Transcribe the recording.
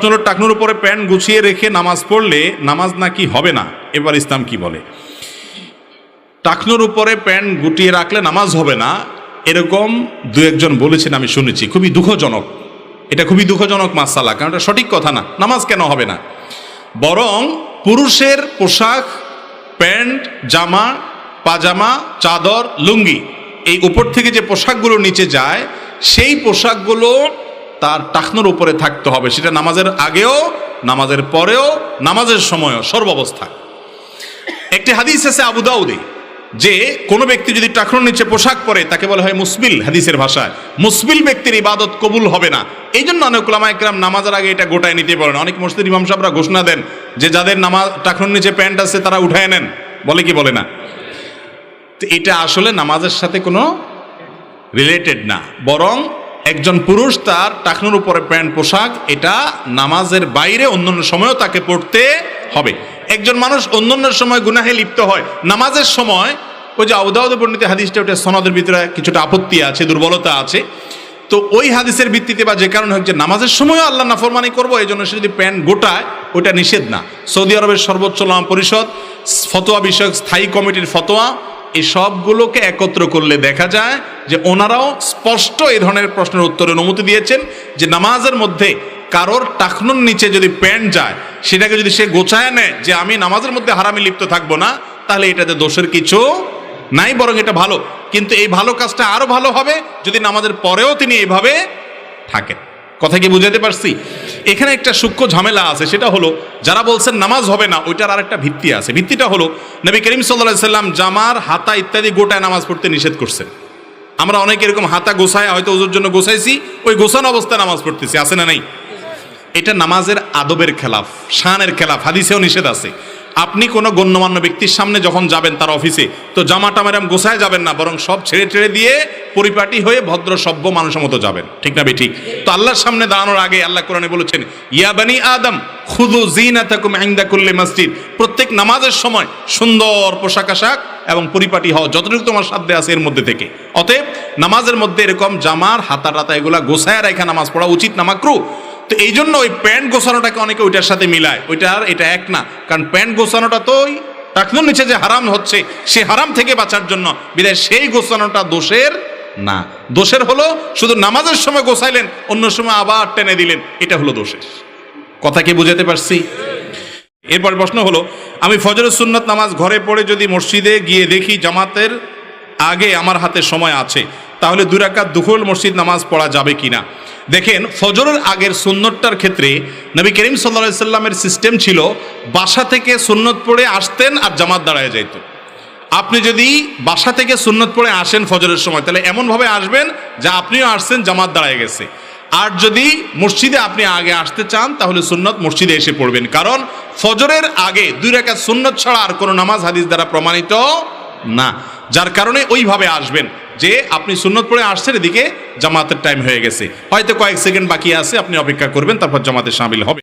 প্রশ্ন হলো, টাকনুর উপরে প্যান্ট গুছিয়ে রেখে নামাজ পড়লে নামাজ নাকি হবে না, এবার ইসলাম কি বলে? টাকনুর উপরে প্যান্ট গুটিয়ে রাখলে নামাজ হবে না, এরকম দু একজন বলেছেন, আমি শুনেছি। খুবই দুঃখজনক, এটা খুবই দুঃখজনক মাসালা, কারণ এটা সঠিক কথা না। নামাজ কেন হবে না? বরং পুরুষের পোশাক, প্যান্ট, জামা, পাজামা, চাদর, লুঙ্গি, এই উপর থেকে যে পোশাকগুলো নিচে যায়, সেই পোশাকগুলো তার টাকনুর উপরে থাকতে হবে। সেটা নামাজের আগেও, নামাজের পরেও, নামাজের সময়ও, সর্বাবস্থা। একটি হাদিস আছে আবু দাউদে, যে কোনো ব্যক্তি যদি টাকনুর নিচে পোশাক পরে তাকে বলা হয় মুসবিল। হাদিসের ভাষায় মুসবিল ব্যক্তির ইবাদত কবুল হবে না। এই জন্য অনেক উলামা ইকরাম নামাজের আগে এটা গোটায় নিতে পারেন। অনেক মসজিদের ইমাম সাহেবরা ঘোষণা দেন যে যাদের নামাজ টাকনুর নিচে প্যান্ট আছে তারা উঠায় নেন, বলে কি বলে না? তো এটা আসলে নামাজের সাথে কোনো রিলেটেড না, বরং একজন পুরুষ তার টাকনুর উপরে প্যান্ট পোশাক এটা নামাজের বাইরে অন্যান্য সময়ও তাকে পড়তে হবে। একজন মানুষ অন্যান্য সময় গুনাহে লিপ্ত হয়, নামাজের সময় ওই যে আবু দাউদে বর্ণিত হাদিসটা, ওটা সনদের ভিতরে কিছুটা আপত্তি আছে, দুর্বলতা আছে। তো ওই হাদিসের ভিত্তিতে বা যে কারণে হচ্ছে নামাজের সময়ও আল্লাহ নাফরমানি করবো, এই জন্য সে যদি প্যান্ট গোটায় ওইটা নিষেধ না। সৌদি আরবের সর্বোচ্চ উলামা পরিষদ, ফতোয়া বিষয়ক স্থায়ী কমিটির ফতোয়া, এই সবগুলোকে একত্র করলে দেখা যায় যে ওনারাও স্পষ্ট এই ধরনের প্রশ্নের উত্তরে অনুমতি দিয়েছেন যে নামাজের মধ্যে কারোর টাকনুর নিচে যদি প্যান্ট যায়, সেটাকে যদি সে গোছায় নেয় যে আমি নামাজের মধ্যে হারামে লিপ্ত থাকবো না, তাহলে এটাতে দোষের কিছু নাই, বরং এটা ভালো। কিন্তু এই ভালো কাজটা আরো ভালো হবে যদি নামাজের পরেও তিনি এইভাবে থাকেন। কথা কি বুঝাতে পারছি? এখানে একটা সূক্ষ্ম ঝামেলা আছে, সেটা হলো যারা বলছেন নামাজ হবে না, ওইটার আর একটা ভিত্তি আছে। ভিত্তিটা হলো নবী করিম সাল্লাল্লাহু আলাইহি সাল্লাম জামার, হাতা ইত্যাদি গোটায় নামাজ পড়তে নিষেধ করছেন। আমরা অনেকে এরকম হাতা গোছায়, হয়তো ওজুর জন্য গোছাইছি, ওই গোছানো অবস্থায় নামাজ পড়তেছি, আছে না নাই? এটা নামাজের আদবের খেলাফ, শানের খেলাফ, হাদিসেও নিষেধ আছে। আপনি কোনো গণ্যমান্য ব্যক্তির সামনে যখন যাবেন তার অফিসে, তো জামাটা মেরাম গোছায় যাবেন না, বরং সব ছেড়ে ছেড়ে দিয়ে পরিপাটি হয়ে ভদ্র সভ্য মানুষের মতো যাবেন, ঠিক না ঠিক? তো আল্লাহর সামনে দাঁড়ানোর আগে আল্লাহ কোরআনে বলেছেন, ইয়া বানি আদম খুযু যিনাতাকুম ইনদা কুল্লি মসজিদ, প্রত্যেক নামাজের সময় সুন্দর পোশাক আশাক এবং পরিপাটি হও যতটুকু তোমার সাধ্যে আছে এর মধ্যে থেকে। অতএব নামাজের মধ্যে এরকম জামার হাতা টাতা এগুলা গোছায় রেখে নামাজ পড়া উচিত না, মাকরু। তো এই জন্য ওই প্যান্ট গোছানোটাকে অনেকে ওইটার সাথে মিলায়, ওইটা আর এটা এক না। কারণ প্যান্ট গোছানোটা তো ওই টাকনুর নিচে যে হারাম হচ্ছে, সে হারাম থেকে বাঁচার জন্য, বিধায় সেই গোছানোটা দোষের না। দোষের হলো শুধু নামাজের সময় গোছাইলেন, অন্য সময় আবার টেনে দিলেন, এটা হলো দোষের। কথা কি বুঝাতে পারছি? এরপর প্রশ্ন হলো, আমি ফজরের সুন্নত নামাজ ঘরে পড়ে যদি মসজিদে গিয়ে দেখি জামাতের আগে আমার হাতে সময় আছে, তাহলে 2 রাকাত দুহুল মসজিদ নামাজ পড়া যাবে কিনা? দেখেন, ফজরের আগের সুন্নতটার ক্ষেত্রে নবী করিম সাল্লাল্লাহু আলাইহি সাল্লামের সিস্টেম ছিল বাসা থেকে সুন্নত পড়ে আসতেন আর জামাত দাঁড়ায় যাইত। আপনি যদি বাসা থেকে সুন্নত পড়ে আসেন ফজরের সময়, তাহলে এমনভাবে আসবেন যা আপনিও আসছেন, জামাত দাঁড়ায় গেছে। আর যদি মসজিদে আপনি আগে আসতে চান, তাহলে সুন্নত মসজিদে এসে পড়বেন, কারণ ফজরের আগে 2 রাকাত সুন্নত ছাড়া আর কোনো নামাজ হাদিস দ্বারা প্রমাণিত না। যার কারণে ওইভাবে আসবেন যে আপনি সুন্নত পড়ে আসছেন, এদিকে জামাতের টাইম হয়ে গেছে, হয়তো কয়েক সেকেন্ড বাকি আছে, আপনি অপেক্ষা করবেন, তারপর জামাতে শামিল হবে।